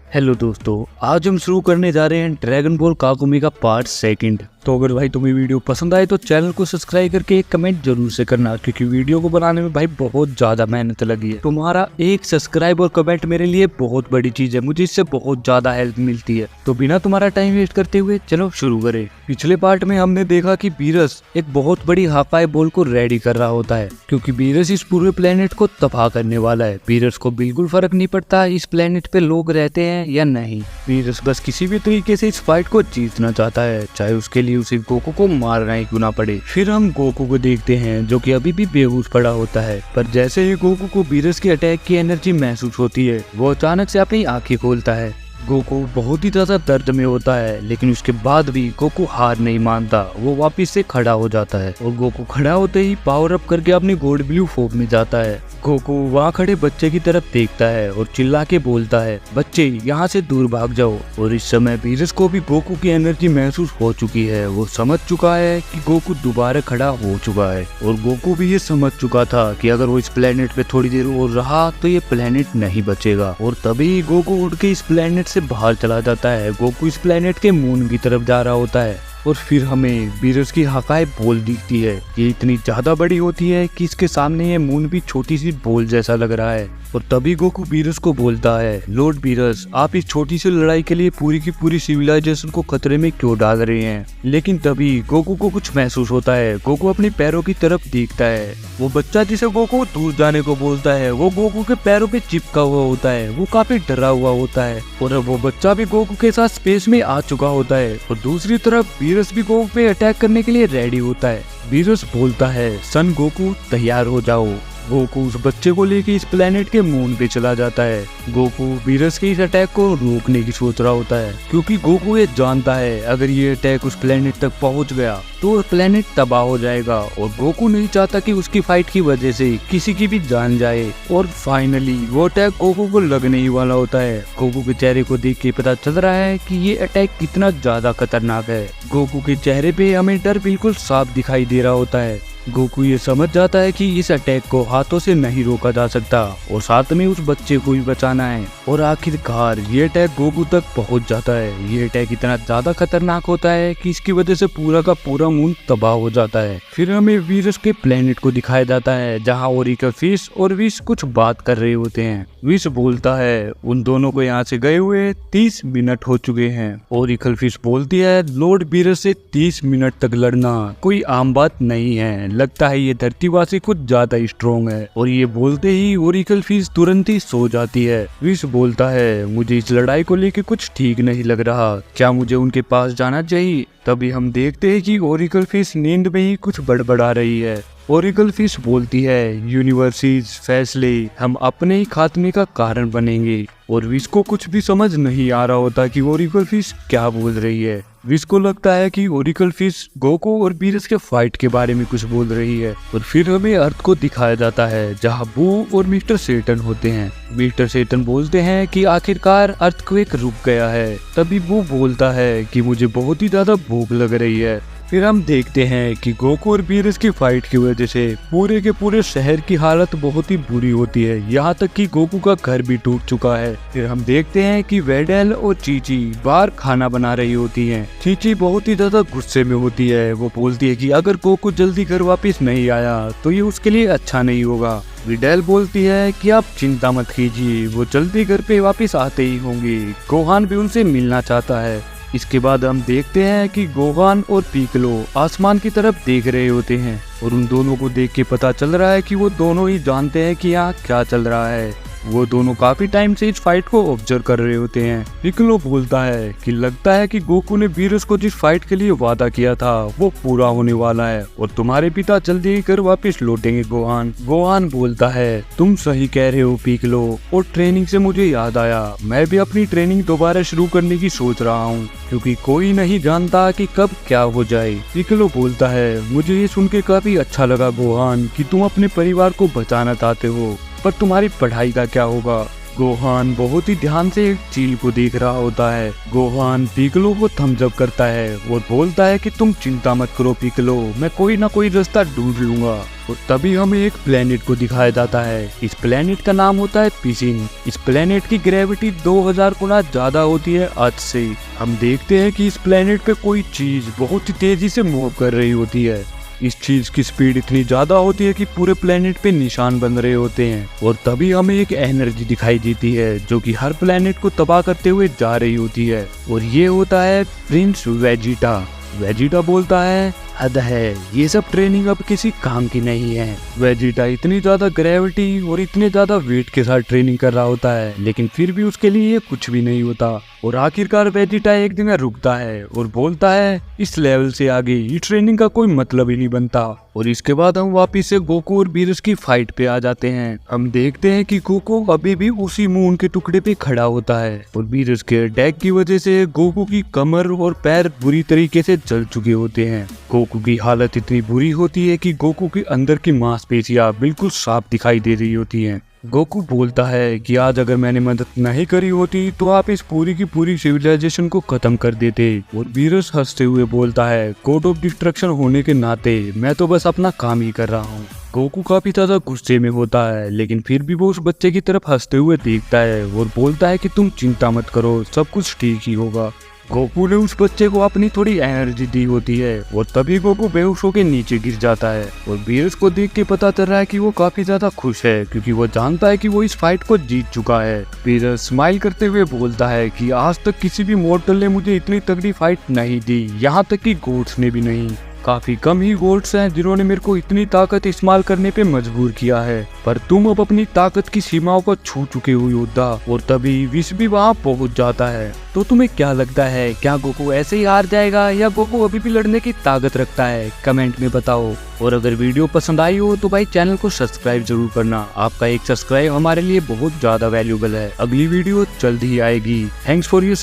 Hello दोस्तों, आज हम शुरू करने जा रहे हैं ड्रैगन बॉल काकुमी का पार्ट सेकंड। तो अगर भाई तुम्हें वीडियो पसंद आए तो चैनल को सब्सक्राइब करके एक कमेंट जरूर से करना, क्योंकि वीडियो को बनाने में भाई बहुत ज्यादा मेहनत लगी है। तुम्हारा एक सब्सक्राइब और कमेंट मेरे लिए बहुत बड़ी चीज है, मुझे इससे बहुत ज्यादा हेल्प मिलती है। तो बिना तुम्हारा टाइम वेस्ट करते हुए चलो शुरू करें। पिछले पार्ट में हमने देखा कि बीरस एक बहुत बड़ी हाकाई बॉल को रेडी कर रहा होता है, क्योंकि बीरस इस पूरे प्लेनेट को तबाह करने वाला है। बीरस को बिल्कुल फर्क नहीं पड़ता इस प्लेनेट पे लोग रहते हैं या नहीं। बीरस बस किसी भी तरीके से इस फाइट को जीतना चाहता है, चाहे उसके लिए उसे गोकू को मारना ही क्यों ना पड़े। फिर हम गोकू को देखते हैं जो कि अभी भी बेहोश पड़ा होता है, पर जैसे ही गोकू को बीरस के अटैक की एनर्जी महसूस होती है वो अचानक से अपनी आंखें खोलता है। गोकू बहुत ही ज्यादा दर्द में होता है, लेकिन उसके बाद भी गोकू हार नहीं मानता। वो वापस से खड़ा हो जाता है और गोकू खड़ा होते ही पावर अप करके अपनी गोल्ड ब्लू फॉर्म में जाता है। गोकू वहाँ खड़े बच्चे की तरफ देखता है और चिल्ला के बोलता है, बच्चे यहाँ से दूर भाग जाओ। और इस समय बीरस को भी गोकू की एनर्जी महसूस हो चुकी है। वो समझ चुका है कि गोकू दोबारा खड़ा हो चुका है, और गोकू भी ये समझ चुका था कि अगर वो इस प्लेनेट पे थोड़ी देर और रहा तो ये प्लेनेट नहीं बचेगा। और तभी गोकू उड़ के इस प्लेनेट से बाहर चला जाता है। गोकू इस प्लेनेट के मून की तरफ जा रहा होता है, और फिर हमें बीरस की हाकाई बॉल दिखती है। ये इतनी ज्यादा बड़ी होती है कि इसके सामने ये मून भी छोटी सी बॉल जैसा लग रहा है। और तभी गोकू बीरस को बोलता है, लॉर्ड बीरस, आप इस छोटी सी लड़ाई के लिए पूरी की पूरी सिविलाइजेशन को खतरे में क्यों डाल रहे हैं। लेकिन तभी गोकू को कुछ महसूस होता है। गोकू अपने पैरों की तरफ देखता है। वो बच्चा जिसे गोकू दूर जाने को बोलता है वो गोकू के पैरों पे चिपका हुआ होता है। वो काफी डरा हुआ होता है, और अब वो बच्चा भी गोकू के साथ स्पेस में आ चुका होता है। और दूसरी तरफ बीरस भी गोकू पे अटैक करने के लिए रेडी होता है। बीरस बोलता है, सन गोकू तैयार हो जाओ। गोकू उस बच्चे को लेके इस प्लेनेट के मून पे चला जाता है। गोकू बीरस के इस अटैक को रोकने की सोच रहा होता है, क्योंकि गोकू ये जानता है अगर ये अटैक उस प्लेनेट तक पहुंच गया तो प्लेनेट तबाह हो जाएगा। और गोकू नहीं चाहता कि उसकी फाइट की वजह से किसी की भी जान जाए। और फाइनली वो अटैक गोकू को लगने ही वाला होता है। गोकू के चेहरे को देख के पता चल रहा है कि ये अटैक कितना ज्यादा खतरनाक है। गोकू के चेहरे पे हमें डर बिल्कुल साफ दिखाई दे रहा होता है। गोकू ये समझ जाता है कि इस अटैक को हाथों से नहीं रोका जा सकता, और साथ में उस बच्चे को भी बचाना है। और आखिरकार ये अटैक गोकू तक पहुंच जाता है। ये अटैक इतना ज्यादा खतरनाक होता है कि इसकी वजह से पूरा का पूरा मून तबाह हो जाता है। फिर हमें वीरस के प्लेनेट को दिखाया जाता है, जहाँ ओरिकल फिश और विश कुछ बात कर रहे होते हैं। विश बोलता है, उन दोनों को यहाँ से गए हुए 30 मिनट हो चुके हैं। ओरिकल फिश बोलती है, लॉर्ड वीरस से 30 मिनट तक लड़ना कोई आम बात नहीं है। लगता है ये धरतीवासी कुछ ज्यादा स्ट्रॉन्ग है। और ये बोलते ही ओरिकल फिश तुरंत ही सो जाती है। विश बोलता है, मुझे इस लड़ाई को लेके कुछ ठीक नहीं लग रहा, क्या मुझे उनके पास जाना चाहिए। तभी हम देखते हैं कि ओरिकल फिश नींद में ही कुछ बड़बड़ा रही है। ओरिकल फिश बोलती है, यूनिवर्सिटीज फैसले हम अपने ही खात्मे का कारण बनेंगे। और विश को कुछ भी समझ नहीं आ रहा होता कि ओरिकल फिश क्या बोल रही है। विश को लगता है कि ओरिकल फिश गोकू और बीरस के फाइट के बारे में कुछ बोल रही है। और फिर हमें अर्थ को दिखाया जाता है, जहाँ बू और मिस्टर सेटन होते हैं। मिस्टर सेटन बोलते हैं कि आखिरकार अर्थक्वेक रुक गया है। तभी बू बोलता है कि मुझे बहुत ही ज्यादा भूख लग रही है। फिर हम देखते हैं कि गोकू और बीरस की फाइट की वजह से पूरे के पूरे शहर की हालत बहुत ही बुरी होती है, यहाँ तक कि गोकू का घर भी टूट चुका है। फिर हम देखते हैं कि वेडेल और चीची बाहर खाना बना रही होती हैं। चीची बहुत ही ज्यादा गुस्से में होती है। वो बोलती है कि अगर गोकू जल्दी घर वापस नहीं आया तो ये उसके लिए अच्छा नहीं होगा। वेडेल बोलती है कि आप चिंता मत कीजिए, वो जल्दी घर पे वापस आते ही होंगे। गोहान भी उनसे मिलना चाहता है। इसके बाद हम देखते हैं कि गोहान और पिकलो आसमान की तरफ देख रहे होते हैं, और उन दोनों को देख के पता चल रहा है कि वो दोनों ही जानते हैं कि यहाँ क्या चल रहा है। वो दोनों काफी टाइम से इस फाइट को ऑब्जर्व कर रहे होते हैं। पिकलो बोलता है कि लगता है कि गोकू ने बीरस को जिस फाइट के लिए वादा किया था वो पूरा होने वाला है, और तुम्हारे पिता जल्दी ही घर वापस लौटेंगे। गोहान बोलता है, तुम सही कह रहे हो पिकलो। और ट्रेनिंग से मुझे याद आया, मैं भी अपनी ट्रेनिंग दोबारा शुरू करने की सोच रहा हूँ, क्योंकि कोई नहीं जानता कि कब क्या हो जाए। पिकलो बोलता है, मुझे ये सुन के काफी अच्छा लगा गोहान कि तुम अपने परिवार को बचाना चाहते हो, पर तुम्हारी पढ़ाई का क्या होगा। गोहान बहुत ही ध्यान से एक चील को देख रहा होता है। गोहान पिकलो को थम्स अप करता है और बोलता है कि तुम चिंता मत करो पिकलो, मैं कोई ना कोई रास्ता ढूंढ लूंगा। और तभी हमें एक प्लेनेट को दिखाया जाता है। इस प्लेनेट का नाम होता है पिसिन। इस प्लेनेट की ग्रेविटी 2000 गुना ज्यादा होती है अर्थ से। हम देखते हैं कि इस प्लेनेट पे कोई चीज बहुत ही तेजी से मूव कर रही होती है। इस चीज की स्पीड इतनी ज्यादा होती है कि पूरे प्लेनेट पे निशान बन रहे होते हैं। और तभी हमें एक एनर्जी दिखाई देती है जो कि हर प्लेनेट को तबाह करते हुए जा रही होती है। और ये होता है प्रिंस वेजिटा। वेजिटा बोलता है हद है, ये सब ट्रेनिंग अब किसी काम की नहीं है। वेजिटा इतनी ज्यादा ग्रेविटी और इतने ज्यादा वेट के साथ ट्रेनिंग कर रहा होता है, लेकिन फिर भी उसके लिए ये कुछ भी नहीं होता। और आखिरकार वेजिटा एक दिन रुकता है और बोलता है इस लेवल से आगे ये ट्रेनिंग का कोई मतलब ही नहीं बनता। और इसके बाद हम वापिस से गोकू और बीरस की फाइट पे आ जाते हैं। हम देखते हैं कि गोकू अभी भी उसी मून के टुकड़े पे खड़ा होता है और बीरस के अटैक की वजह से गोकू की कमर और पैर बुरी तरीके से जल चुके होते हैं। गोकू की हालत इतनी बुरी होती है कि गोकू के अंदर की मांसपेशियां बिल्कुल साफ दिखाई दे रही होती हैं। गोकू बोलता है कि आज अगर मैंने मदद नहीं करी होती तो आप इस पूरी की पूरी सिविलाइजेशन को खत्म कर देते। और बीरस हंसते हुए बोलता है गॉड ऑफ डिस्ट्रक्शन होने के नाते मैं तो बस अपना काम ही कर रहा हूँ। गोकू काफी ज्यादा गुस्से में होता है, लेकिन फिर भी वो उस बच्चे की तरफ हंसते हुए देखता है और बोलता है कि तुम चिंता मत करो, सब कुछ ठीक ही होगा। गोकू ने उस बच्चे को अपनी थोड़ी एनर्जी दी होती है और तभी गोकू बेहोश होकर नीचे गिर जाता है। और बीरस को देख के पता चल रहा है कि वो काफी ज्यादा खुश है क्योंकि वो जानता है कि वो इस फाइट को जीत चुका है। बीरस स्माइल करते हुए बोलता है कि आज तक किसी भी मॉर्टल ने मुझे इतनी तगड़ी फाइट नहीं दी, यहाँ तक कि गोड्स ने भी नहीं। काफी कम ही गोड्स हैं जिन्होंने मेरे को इतनी ताकत इस्तेमाल करने पे मजबूर किया है, पर तुम अब अपनी ताकत की सीमाओं को छू चुके हो योद्धा। और तभी विश भी वहाँ पहुँच जाता है। तो तुम्हें क्या लगता है, क्या गोकू ऐसे ही हार जाएगा या गोकू अभी भी लड़ने की ताकत रखता है? कमेंट में बताओ। और अगर वीडियो पसंद आई हो तो भाई चैनल को सब्सक्राइब जरूर करना। आपका एक सब्सक्राइब हमारे लिए बहुत ज्यादा वैल्यूबल है। अगली वीडियो जल्द ही आएगी। Thanks for your